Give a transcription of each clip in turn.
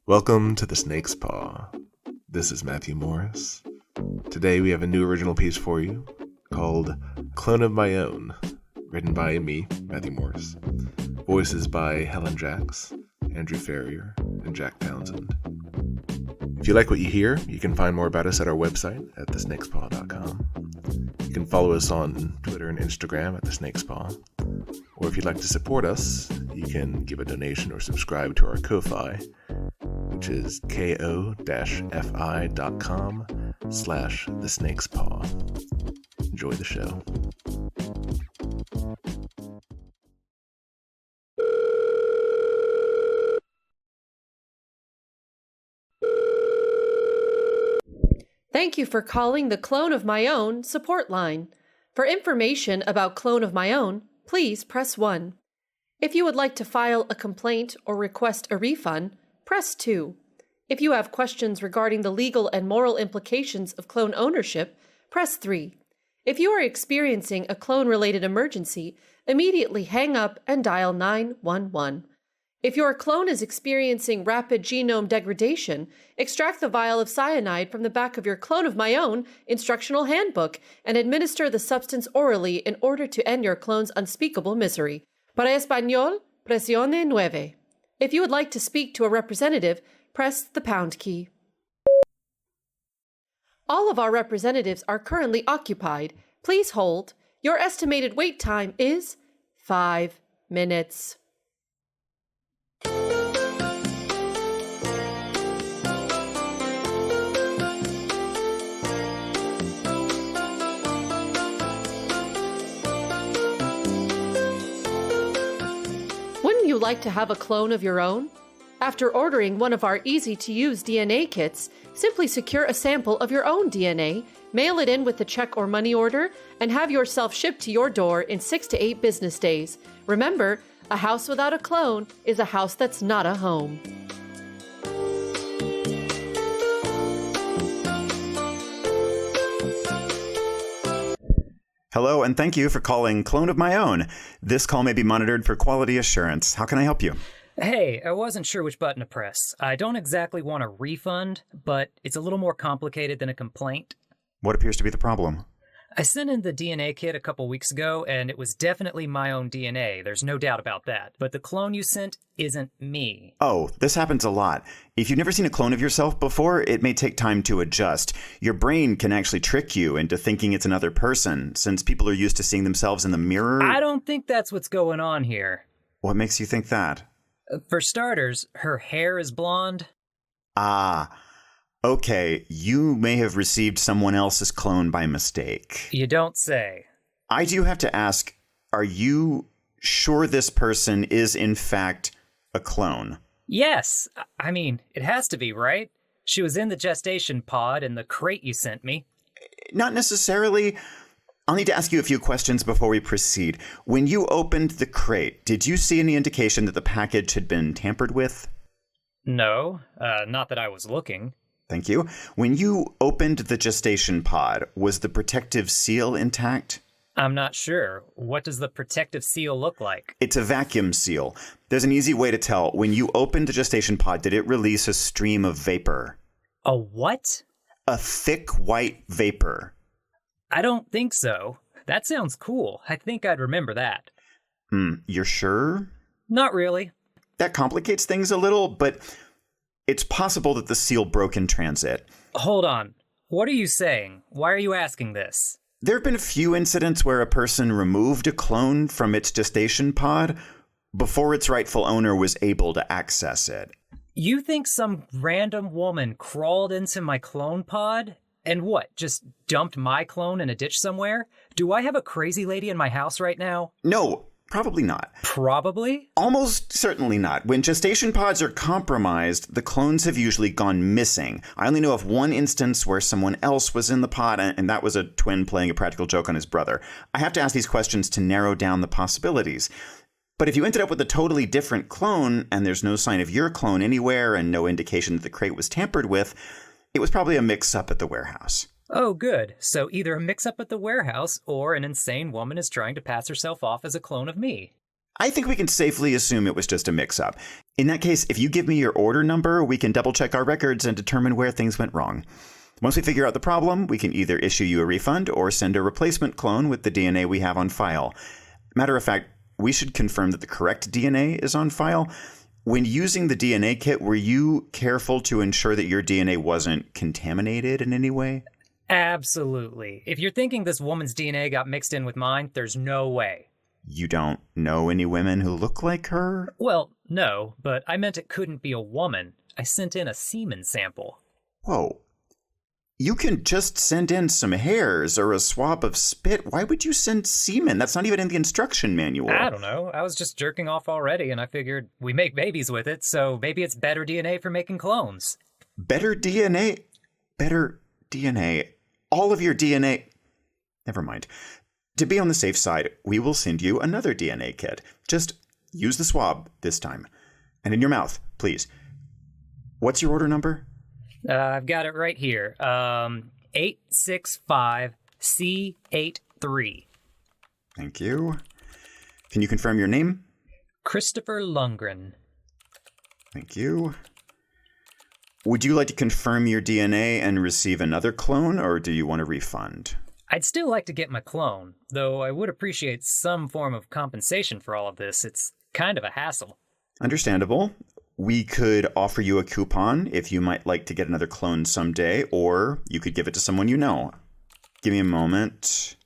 Welcome to The Snake's Paw. This is Matthew Morris. Today we have a new original piece for you called Clone of My Own, written by me, Matthew Morris. Voices by Helen Jaksch, Andrew Farrier, and Townsend. If you like what you hear, you can find more about us at our website at thesnakespaw.com. You can follow us on Twitter and Instagram at thesnakespaw. Or if you'd like to support us, you can give a donation or subscribe to our Ko-Fi, which is ko-fi.com/thesnakespaw. Enjoy the show. Thank you for calling the Clone of My Own support line. For information about Clone of My Own, please press 1. If you would like to file a complaint or request a refund, press 2. If you have questions regarding the legal and moral implications of clone ownership, press 3. If you are experiencing a clone-related emergency, immediately hang up and dial 911. If your clone is experiencing rapid genome degradation, extract the vial of cyanide from the back of your Clone of My Own instructional handbook and administer the substance orally in order to end your clone's unspeakable misery. Para español, presione 9. If you would like to speak to a representative, press the pound key. All of our representatives are currently occupied. Please hold. Your estimated wait time is 5 minutes. Wouldn't you like to have a clone of your own? After ordering one of our easy-to-use DNA kits, simply secure a sample of your own DNA, mail it in with a check or money order, and have yourself shipped to your door in 6 to 8 business days. Remember, a house without a clone is a house that's not a home. Hello, and thank you for calling Clone of My Own. This call may be monitored for quality assurance. How can I help you? Hey, I wasn't sure which button to press. I don't exactly want a refund, but it's a little more complicated than a complaint. What appears to be the problem? I sent in the DNA kit a couple weeks ago, and it was definitely my own DNA. There's no doubt about that. But the clone you sent isn't me. Oh, this happens a lot. If you've never seen a clone of yourself before, it may take time to adjust. Your brain can actually trick you into thinking it's another person, since people are used to seeing themselves in the mirror. I don't think that's what's going on here. What makes you think that? For starters, her hair is blonde. Ah, okay. You may have received someone else's clone by mistake. You don't say. I do have to ask, are you sure this person is in fact a clone? Yes. I mean, it has to be, right? She was in the gestation pod in the crate you sent me. Not necessarily. I'll need to ask you a few questions before we proceed. When you opened the crate, did you see any indication that the package had been tampered with? No, not that I was looking. Thank you. When you opened the gestation pod, was the protective seal intact? I'm not sure. What does the protective seal look like? It's a vacuum seal. There's an easy way to tell. When you opened the gestation pod, did it release a stream of vapor? A what? A thick white vapor. I don't think so. That sounds cool. I think I'd remember that. You're sure? Not really. That complicates things a little, but it's possible that the seal broke in transit. Hold on. What are you saying? Why are you asking this? There have been a few incidents where a person removed a clone from its gestation pod before its rightful owner was able to access it. You think some random woman crawled into my clone pod? And what, just dumped my clone in a ditch somewhere? Do I have a crazy lady in my house right now? No, probably not. Probably? Almost certainly not. When gestation pods are compromised, the clones have usually gone missing. I only know of one instance where someone else was in the pod, and that was a twin playing a practical joke on his brother. I have to ask these questions to narrow down the possibilities. But if you ended up with a totally different clone, and there's no sign of your clone anywhere, and no indication that the crate was tampered with, it was probably a mix-up at the warehouse. Oh, good. So either a mix-up at the warehouse or an insane woman is trying to pass herself off as a clone of me. I think we can safely assume it was just a mix-up. In that case, if you give me your order number, we can double-check our records and determine where things went wrong. Once we figure out the problem, we can either issue you a refund or send a replacement clone with the DNA we have on file. Matter of fact, we should confirm that the correct DNA is on file. When using the DNA kit, were you careful to ensure that your DNA wasn't contaminated in any way? Absolutely. If you're thinking this woman's DNA got mixed in with mine, there's no way. You don't know any women who look like her? Well, no, but I meant it couldn't be a woman. I sent in a semen sample. Whoa. You can just send in some hairs or a swab of spit. Why would you send semen? That's not even in the instruction manual. I don't know. I was just jerking off already, and I figured we make babies with it, so maybe it's better DNA for making clones. Better DNA? Better DNA. All of your DNA. Never mind. To be on the safe side, we will send you another DNA kit. Just use the swab this time. And in your mouth, please. What's your order number? I've got it right here. 865C83. Thank you. Can you confirm your name? Christopher Lundgren. Thank you. Would you like to confirm your DNA and receive another clone, or do you want a refund? I'd still like to get my clone, though I would appreciate some form of compensation for all of this. It's kind of a hassle. Understandable. We could offer you a coupon if you might like to get another clone someday, or you could give it to someone you know. Give me a moment.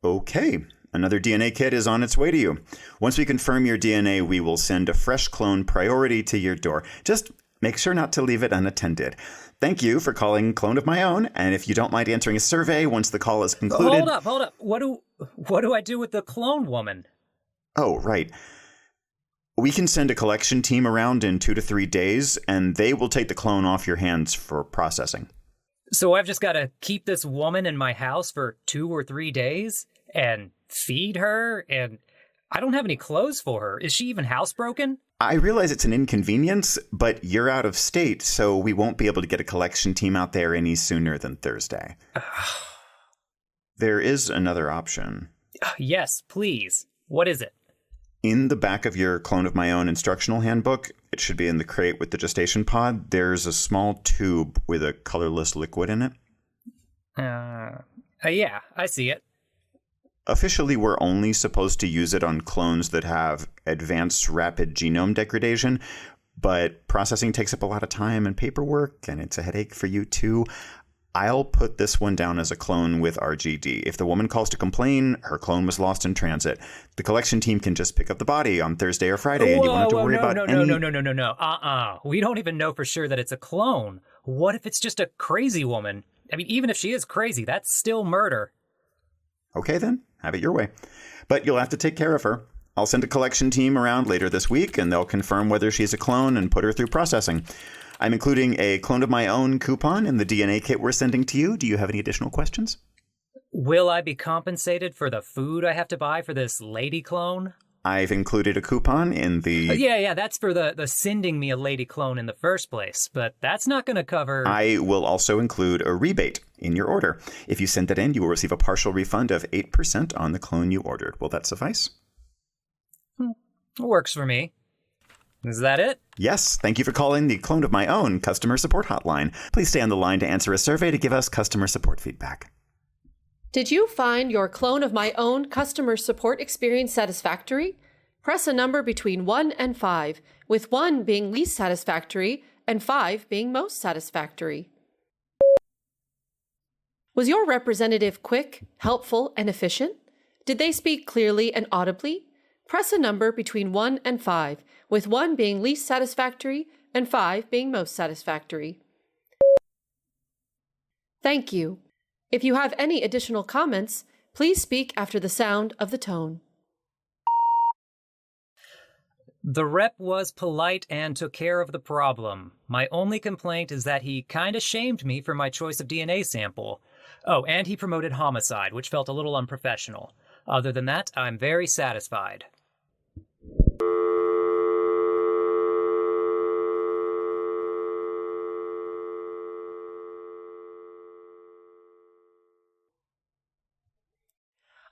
Okay, another DNA kit is on its way to you. Once we confirm your DNA, we will send a fresh clone priority to your door. Just make sure not to leave it unattended. Thank you for calling Clone of My Own, and if you don't mind answering a survey once the call is concluded... Hold up. What do I do with the clone woman? Oh, right. We can send a collection team around in 2 to 3 days, and they will take the clone off your hands for processing. So I've just got to keep this woman in my house for 2 or 3 days and feed her, and I don't have any clothes for her. Is she even housebroken? I realize it's an inconvenience, but you're out of state, so we won't be able to get a collection team out there any sooner than Thursday. There is another option. Yes, please. What is it? In the back of your Clone of My Own instructional handbook, it should be in the crate with the gestation pod, there's a small tube with a colorless liquid in it. Yeah, I see it. Officially, we're only supposed to use it on clones that have advanced rapid genome degradation, but processing takes up a lot of time and paperwork, and it's a headache for you too. I'll put this one down as a clone with RGD. If the woman calls to complain, her clone was lost in transit. The collection team can just pick up the body on Thursday or Friday, and you won't have to worry about any... No. We don't even know for sure that it's a clone. What if it's just a crazy woman? I mean, even if she is crazy, that's still murder. Okay, then. Have it your way. But you'll have to take care of her. I'll send a collection team around later this week, and they'll confirm whether she's a clone and put her through processing. I'm including a Clone of My Own coupon in the DNA kit we're sending to you. Do you have any additional questions? Will I be compensated for the food I have to buy for this lady clone? I've included a coupon in the... Yeah, that's for the sending me a lady clone in the first place, but that's not going to cover... I will also include a rebate in your order. If you send that in, you will receive a partial refund of 8% on the clone you ordered. Will that suffice? Works for me. Is that it? Yes. Thank you for calling the Clone of My Own customer support hotline. Please stay on the line to answer a survey to give us customer support feedback. Did you find your Clone of My Own customer support experience satisfactory? Press a number between 1 and 5, with 1 being least satisfactory and 5 being most satisfactory. Was your representative quick, helpful, and efficient? Did they speak clearly and audibly? Press a number between 1 and 5, with 1 being least satisfactory and 5 being most satisfactory. Thank you. If you have any additional comments, please speak after the sound of the tone. The rep was polite and took care of the problem. My only complaint is that he kinda shamed me for my choice of DNA sample. Oh, and he promoted homicide, which felt a little unprofessional. Other than that, I'm very satisfied.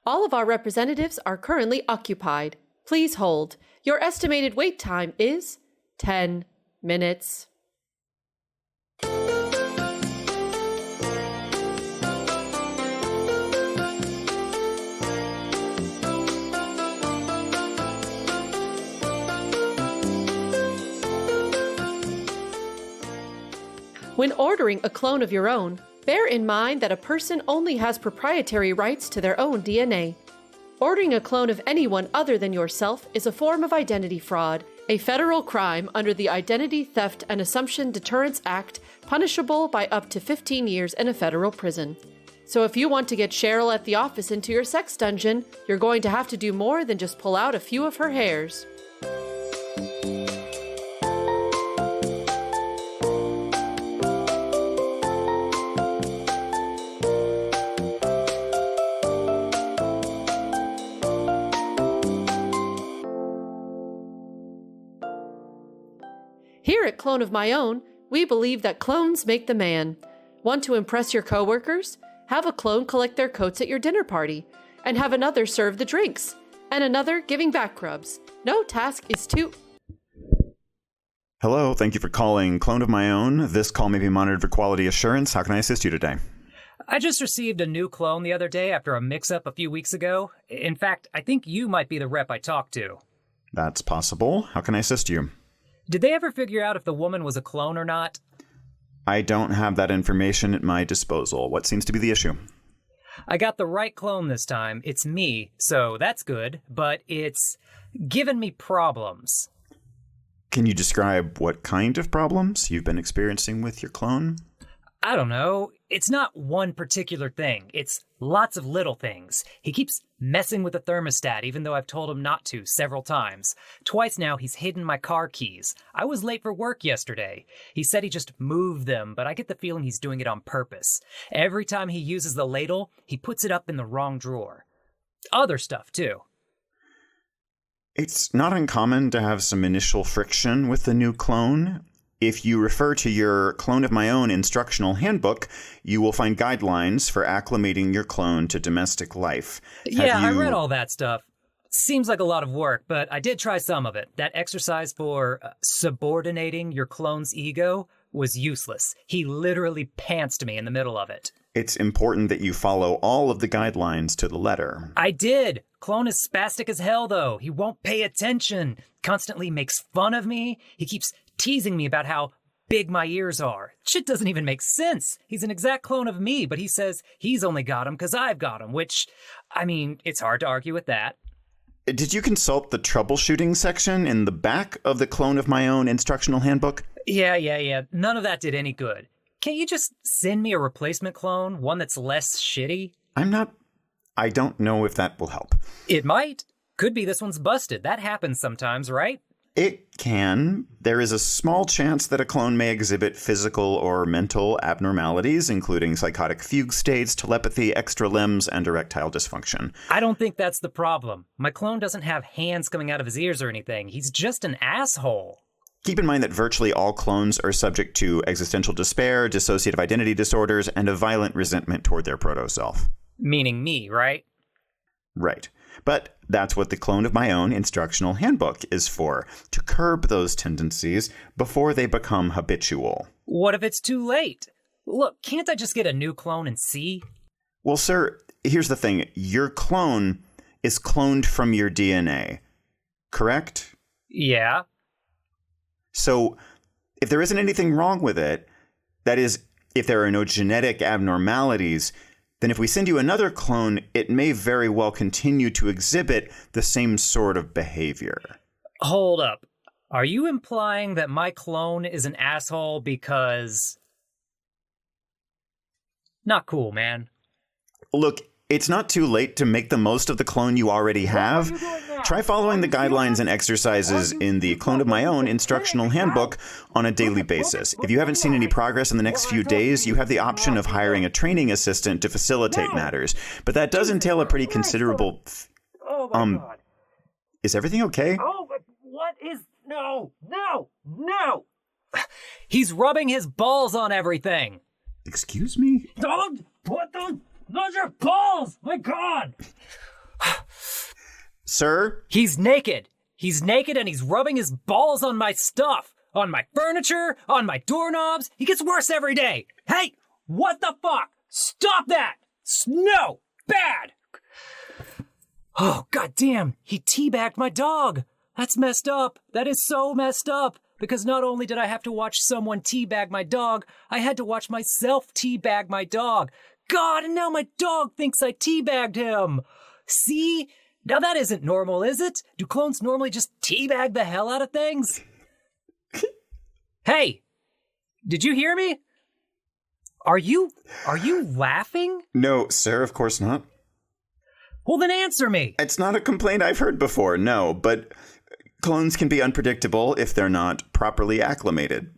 All of our representatives are currently occupied. Please hold. Your estimated wait time is 10 minutes. When ordering a clone of your own, bear in mind that a person only has proprietary rights to their own DNA. Ordering a clone of anyone other than yourself is a form of identity fraud, a federal crime under the Identity Theft and Assumption Deterrence Act, punishable by up to 15 years in a federal prison. So if you want to get Cheryl at the office into your sex dungeon, you're going to have to do more than just pull out a few of her hairs. Here at Clone of My Own, we believe that clones make the man. Want to impress your coworkers? Have a clone collect their coats at your dinner party, and have another serve the drinks, and another giving back rubs. No task is too... Hello, thank you for calling Clone of My Own. This call may be monitored for quality assurance. How can I assist you today? I just received a new clone the other day after a mix-up a few weeks ago. In fact, I think you might be the rep I talked to. That's possible. How can I assist you? Did they ever figure out if the woman was a clone or not? I don't have that information at my disposal. What seems to be the issue? I got the right clone this time. It's me, so that's good, but it's given me problems. Can you describe what kind of problems you've been experiencing with your clone? I don't know. It's not one particular thing. It's lots of little things. He keeps messing with the thermostat, even though I've told him not to several times. Twice now, he's hidden my car keys. I was late for work yesterday. He said he just moved them, but I get the feeling he's doing it on purpose. Every time he uses the ladle, he puts it up in the wrong drawer. Other stuff, too. It's not uncommon to have some initial friction with the new clone. If you refer to your Clone of My Own instructional handbook, you will find guidelines for acclimating your clone to domestic life. I read all that stuff. Seems like a lot of work, but I did try some of it. That exercise for subordinating your clone's ego was useless. He literally pantsed me in the middle of it. It's important that you follow all of the guidelines to the letter. I did. Clone is spastic as hell, though. He won't pay attention. Constantly makes fun of me. He keeps teasing me about how big my ears are. Shit doesn't even make sense. He's an exact clone of me, but he says he's only got them because I've got them, which, I mean, it's hard to argue with that. Did you consult the troubleshooting section in the back of the Clone of My Own instructional handbook? Yeah. None of that did any good. Can't you just send me a replacement clone, one that's less shitty? I don't know if that will help. It might. Could be this one's busted. That happens sometimes, right? It can. There is a small chance that a clone may exhibit physical or mental abnormalities, including psychotic fugue states, telepathy, extra limbs, and erectile dysfunction. I don't think that's the problem. My clone doesn't have hands coming out of his ears or anything. He's just an asshole. Keep in mind that virtually all clones are subject to existential despair, dissociative identity disorders, and a violent resentment toward their proto-self. Meaning me, right? Right. But that's what the Clone of My Own instructional handbook is for, to curb those tendencies before they become habitual. What if it's too late? Look, can't I just get a new clone and see? Well, sir, here's the thing. Your clone is cloned from your DNA, correct? Yeah. So if there isn't anything wrong with it, that is, if there are no genetic abnormalities, then if we send you another clone, it may very well continue to exhibit the same sort of behavior. Hold up. Are you implying that my clone is an asshole because... Not cool, man. Look, it's not too late to make the most of the clone you already have. Try following the guidelines and exercises in the Clone of My Own instructional handbook on a daily basis. If you haven't seen any progress in the next few days, you have the option of hiring a training assistant to facilitate matters. But that does entail a pretty considerable... Oh my God. Is everything okay? Oh, but what is... No! He's rubbing his balls on everything. Excuse me? Don't put those are balls! My God! Sir? He's naked. He's naked and he's rubbing his balls on my stuff. On my furniture, on my doorknobs. He gets worse every day. Hey, what the fuck? Stop that! No! Bad! Oh, goddamn, he teabagged my dog. That's messed up. That is so messed up. Because not only did I have to watch someone teabag my dog, I had to watch myself teabag my dog. God, and now my dog thinks I teabagged him. See? Now that isn't normal, is it? Do clones normally just teabag the hell out of things? Hey, did you hear me? Are you laughing? No, sir, of course not. Well, then answer me. It's not a complaint I've heard before, no, but clones can be unpredictable if they're not properly acclimated.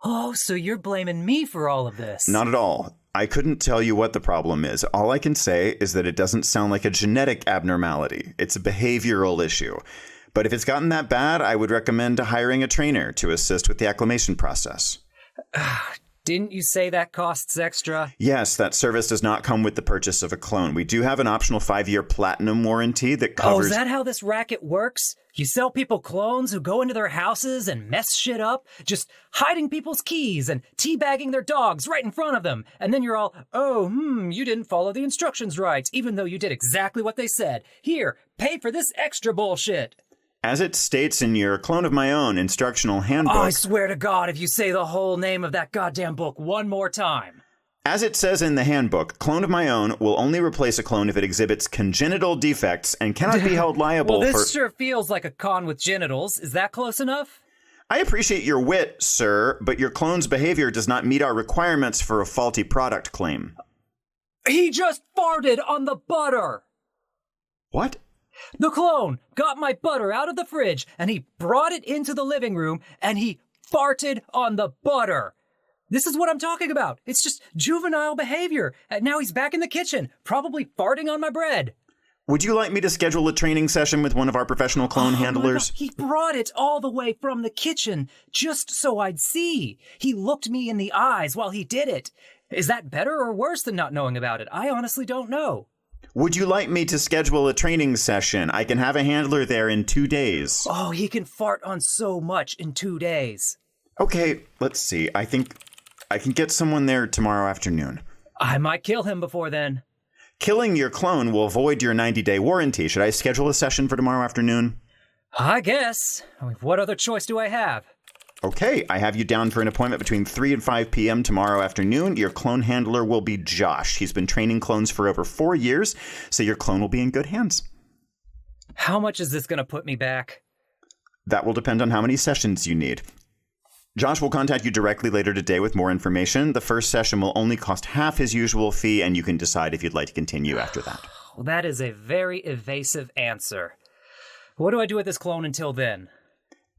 Oh, so you're blaming me for all of this? Not at all. I couldn't tell you what the problem is. All I can say is that it doesn't sound like a genetic abnormality. It's a behavioral issue. But if it's gotten that bad, I would recommend hiring a trainer to assist with the acclimation process. Didn't you say that costs extra? Yes, that service does not come with the purchase of a clone. We do have an optional 5-year platinum warranty that covers... Oh, is that how this racket works? You sell people clones who go into their houses and mess shit up, just hiding people's keys and teabagging their dogs right in front of them. And then you're all, you didn't follow the instructions right, even though you did exactly what they said. Here, pay for this extra bullshit. As it states in your Clone of My Own instructional handbook... Oh, I swear to God, if you say the whole name of that goddamn book one more time. As it says in the handbook, Clone of My Own will only replace a clone if it exhibits congenital defects and cannot be held liable well, this sure feels like a con with genitals. Is that close enough? I appreciate your wit, sir, but your clone's behavior does not meet our requirements for a faulty product claim. He just farted on the butter! What? The clone got my butter out of the fridge, and he brought it into the living room, and he farted on the butter. This is what I'm talking about. It's just juvenile behavior. And now he's back in the kitchen, probably farting on my bread. Would you like me to schedule a training session with one of our professional clone handlers? He brought it all the way from the kitchen, just so I'd see. He looked me in the eyes while he did it. Is that better or worse than not knowing about it? I honestly don't know. Would you like me to schedule a training session? I can have a handler there in 2 days. Oh, he can fart on so much in 2 days. Okay, let's see. I think I can get someone there tomorrow afternoon. I might kill him before then. Killing your clone will void your 90-day warranty. Should I schedule a session for tomorrow afternoon? I guess. I mean, what other choice do I have? Okay, I have you down for an appointment between 3 and 5 p.m. tomorrow afternoon. Your clone handler will be Josh. He's been training clones for over 4 years, so your clone will be in good hands. How much is this going to put me back? That will depend on how many sessions you need. Josh will contact you directly later today with more information. The first session will only cost half his usual fee, and you can decide if you'd like to continue after that. Well, that is a very evasive answer. What do I do with this clone until then?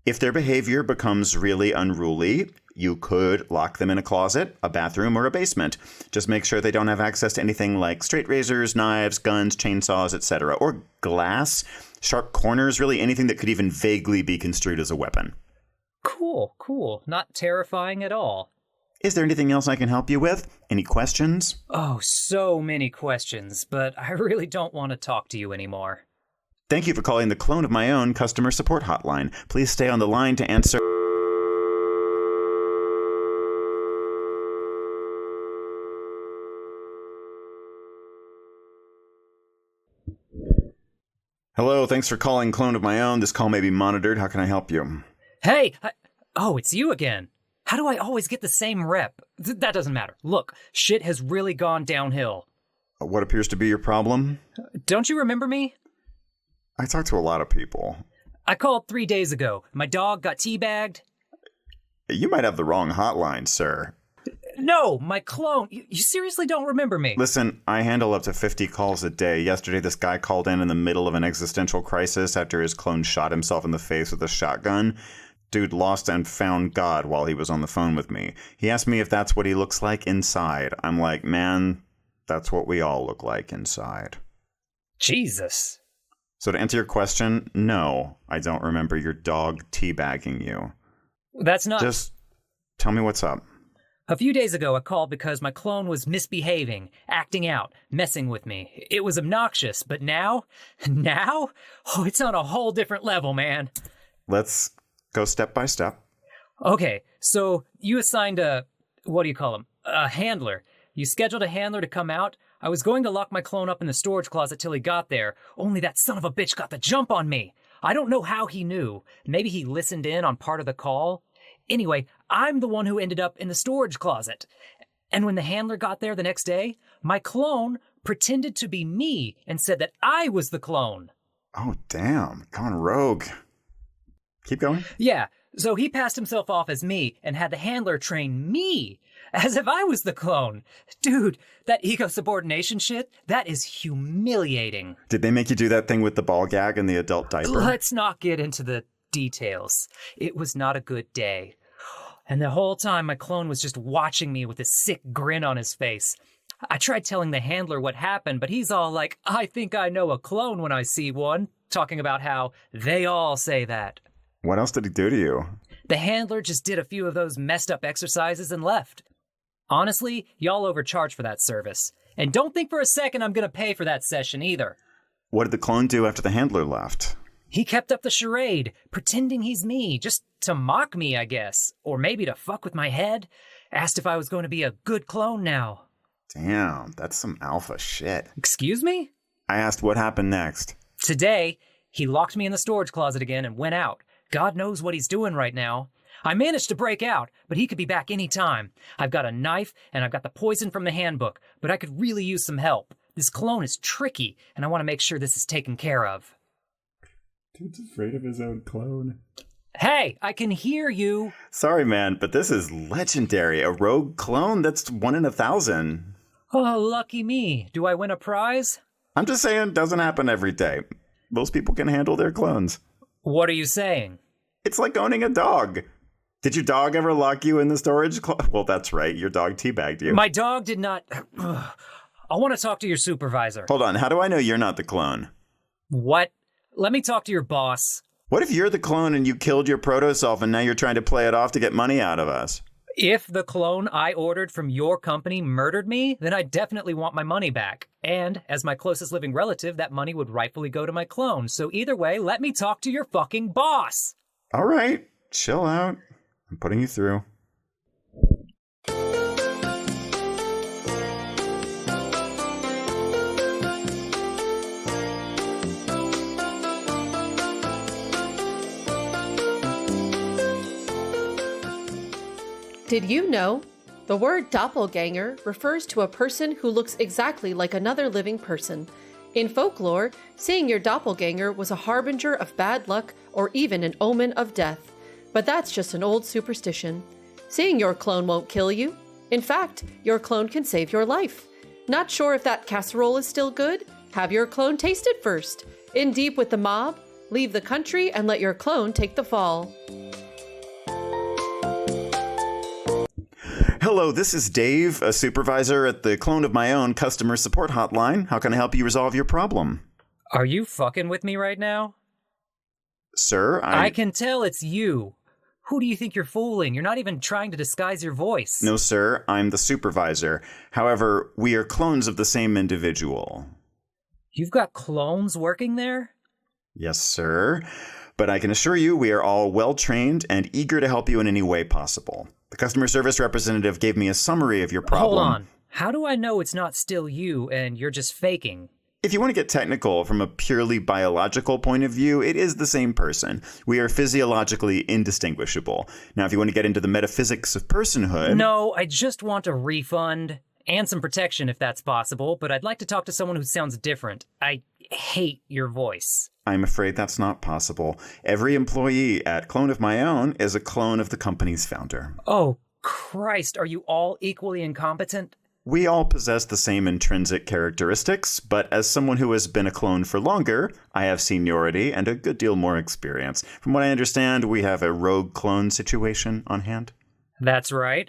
If their behavior becomes really unruly, you could lock them in a closet, a bathroom, or a basement. Just make sure they don't have access to anything like straight razors, knives, guns, chainsaws, etc. Or glass, sharp corners, really anything that could even vaguely be construed as a weapon. Cool. Not terrifying at all. Is there anything else I can help you with? Any questions? Oh, so many questions, but I really don't want to talk to you anymore. Thank you for calling the Clone of My Own customer support hotline. Please stay on the line to answer. Hello, thanks for calling Clone of My Own. This call may be monitored. How can I help you? Hey! Oh, it's you again. How do I always get the same rep? That doesn't matter. Look, shit has really gone downhill. What appears to be your problem? Don't you remember me? I talk to a lot of people. I called 3 days ago. My dog got teabagged. You might have the wrong hotline, sir. No, my clone. You seriously don't remember me. Listen, I handle up to 50 calls a day. Yesterday, this guy called in the middle of an existential crisis after his clone shot himself in the face with a shotgun. Dude lost and found God while he was on the phone with me. He asked me if that's what he looks like inside. I'm like, man, that's what we all look like inside. Jesus. So to answer your question, no, I don't remember your dog teabagging you. That's not... Just tell me what's up. A few days ago, I called because my clone was misbehaving, acting out, messing with me. It was obnoxious, but now? Oh, it's on a whole different level, man. Let's go step by step. Okay, so you assigned a handler. You scheduled a handler to come out. I was going to lock my clone up in the storage closet till he got there, only that son of a bitch got the jump on me. I don't know how he knew. Maybe he listened in on part of the call. Anyway, I'm the one who ended up in the storage closet. And when the handler got there the next day, my clone pretended to be me and said that I was the clone. Oh, damn. Gone rogue. Keep going. Yeah, so he passed himself off as me and had the handler train me as if I was the clone. Dude, that ego subordination shit, that is humiliating. Did they make you do that thing with the ball gag and the adult diaper? Let's not get into the details. It was not a good day. And the whole time my clone was just watching me with a sick grin on his face. I tried telling the handler what happened, but he's all like, I think I know a clone when I see one, talking about how they all say that. What else did he do to you? The handler just did a few of those messed up exercises and left. Honestly, y'all overcharged for that service. And don't think for a second I'm gonna pay for that session either. What did the clone do after the handler left? He kept up the charade, pretending he's me, just to mock me, I guess. Or maybe to fuck with my head. Asked if I was going to be a good clone now. Damn, that's some alpha shit. Excuse me? I asked what happened next. Today, he locked me in the storage closet again and went out. God knows what he's doing right now. I managed to break out, but he could be back any time. I've got a knife, and I've got the poison from the handbook, but I could really use some help. This clone is tricky, and I want to make sure this is taken care of. Dude's afraid of his own clone. Hey, I can hear you. Sorry, man, but this is legendary. A rogue clone? That's 1 in 1,000. Oh, lucky me. Do I win a prize? I'm just saying, doesn't happen every day. Most people can handle their clones. What are you saying? It's like owning a dog. Did your dog ever lock you in the storage closet? Well, that's right. Your dog teabagged you. My dog did not... I want to talk to your supervisor. Hold on. How do I know you're not the clone? What? Let me talk to your boss. What if you're the clone and you killed your proto-self and now you're trying to play it off to get money out of us? If the clone I ordered from your company murdered me, then I definitely want my money back. And as my closest living relative, that money would rightfully go to my clone. So either way, let me talk to your fucking boss. All right. Chill out. I'm putting you through. Did you know? The word doppelganger refers to a person who looks exactly like another living person. In folklore, seeing your doppelganger was a harbinger of bad luck or even an omen of death. But that's just an old superstition. Seeing your clone won't kill you. In fact, your clone can save your life. Not sure if that casserole is still good? Have your clone taste it first. In deep with the mob, leave the country and let your clone take the fall. Hello, this is Dave, a supervisor at the Clone of My Own customer support hotline. How can I help you resolve your problem? Are you fucking with me right now? Sir, I can tell it's you. Who do you think you're fooling? You're not even trying to disguise your voice. No, sir, I'm the supervisor. However, we are clones of the same individual. You've got clones working there? Yes, sir. But I can assure you we are all well-trained and eager to help you in any way possible. The customer service representative gave me a summary of your problem. Hold on. How do I know it's not still you and you're just faking? If you want to get technical from a purely biological point of view, it is the same person. We are physiologically indistinguishable. Now, if you want to get into the metaphysics of personhood... No, I just want a refund and some protection if that's possible, but I'd like to talk to someone who sounds different. I hate your voice. I'm afraid that's not possible. Every employee at Clone of My Own is a clone of the company's founder. Oh, Christ, are you all equally incompetent? We all possess the same intrinsic characteristics, but as someone who has been a clone for longer, I have seniority and a good deal more experience. From what I understand, we have a rogue clone situation on hand. That's right.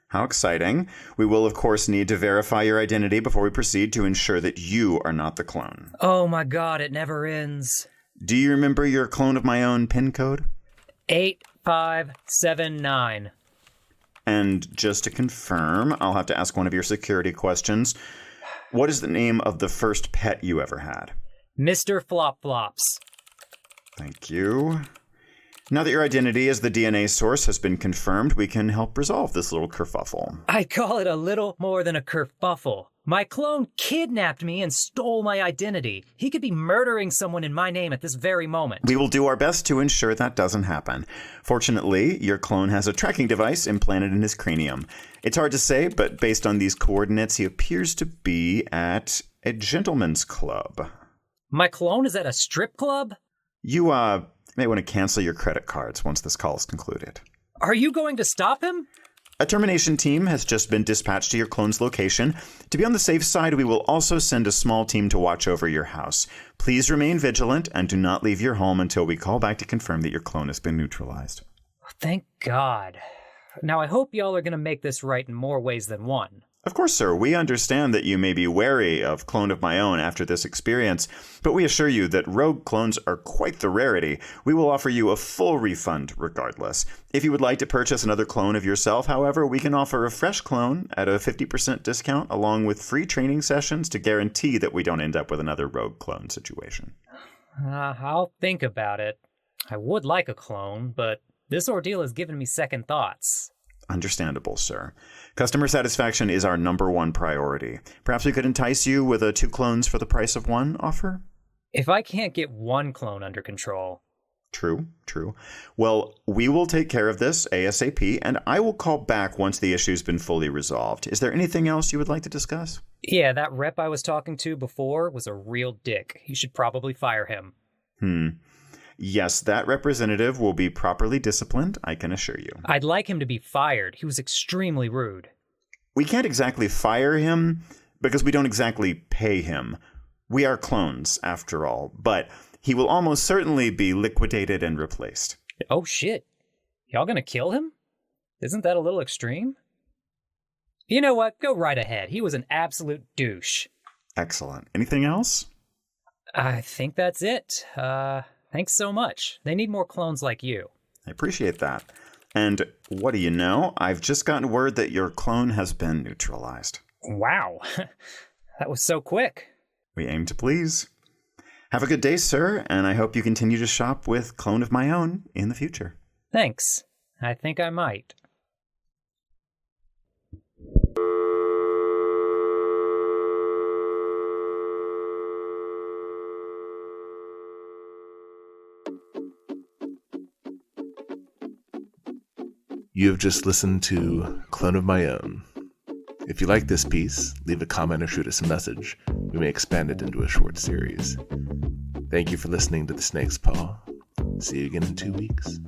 How exciting. We will, of course, need to verify your identity before we proceed to ensure that you are not the clone. Oh my God, it never ends. Do you remember your Clone of My Own PIN code? 8579. And just to confirm, I'll have to ask one of your security questions. What is the name of the first pet you ever had? Mr. Flop Flops. Thank you. Now that your identity as the DNA source has been confirmed, we can help resolve this little kerfuffle. I call it a little more than a kerfuffle. My clone kidnapped me and stole my identity. He could be murdering someone in my name at this very moment. We will do our best to ensure that doesn't happen. Fortunately, your clone has a tracking device implanted in his cranium. It's hard to say, but based on these coordinates, he appears to be at a gentleman's club. My clone is at a strip club? You, may want to cancel your credit cards once this call is concluded. Are you going to stop him? A termination team has just been dispatched to your clone's location. To be on the safe side, we will also send a small team to watch over your house. Please remain vigilant and do not leave your home until we call back to confirm that your clone has been neutralized. Thank God. Now I hope y'all are going to make this right in more ways than one. Of course, sir. We understand that you may be wary of Clone of My Own after this experience, but we assure you that rogue clones are quite the rarity. We will offer you a full refund regardless. If you would like to purchase another clone of yourself, however, we can offer a fresh clone at a 50% discount along with free training sessions to guarantee that we don't end up with another rogue clone situation. I'll think about it. I would like a clone, but this ordeal has given me second thoughts. Understandable, sir. Customer satisfaction is our #1 priority. Perhaps we could entice you with a 2 clones for the price of 1 offer? If I can't get 1 clone under control... True. Well, we will take care of this ASAP, and I will call back once the issue's been fully resolved. Is there anything else you would like to discuss? Yeah, that rep I was talking to before was a real dick. You should probably fire him. Yes, that representative will be properly disciplined, I can assure you. I'd like him to be fired. He was extremely rude. We can't exactly fire him because we don't exactly pay him. We are clones, after all, but he will almost certainly be liquidated and replaced. Oh shit. Y'all gonna kill him? Isn't that a little extreme? You know what? Go right ahead. He was an absolute douche. Excellent. Anything else? I think that's it. Thanks so much. They need more clones like you. I appreciate that. And what do you know? I've just gotten word that your clone has been neutralized. Wow. That was so quick. We aim to please. Have a good day, sir, and I hope you continue to shop with Clone of My Own in the future. Thanks. I think I might. You have just listened to Clone of My Own. If you like this piece, leave a comment or shoot us a message. We may expand it into a short series. Thank you for listening to The Snake's Paw. See you again in 2 weeks.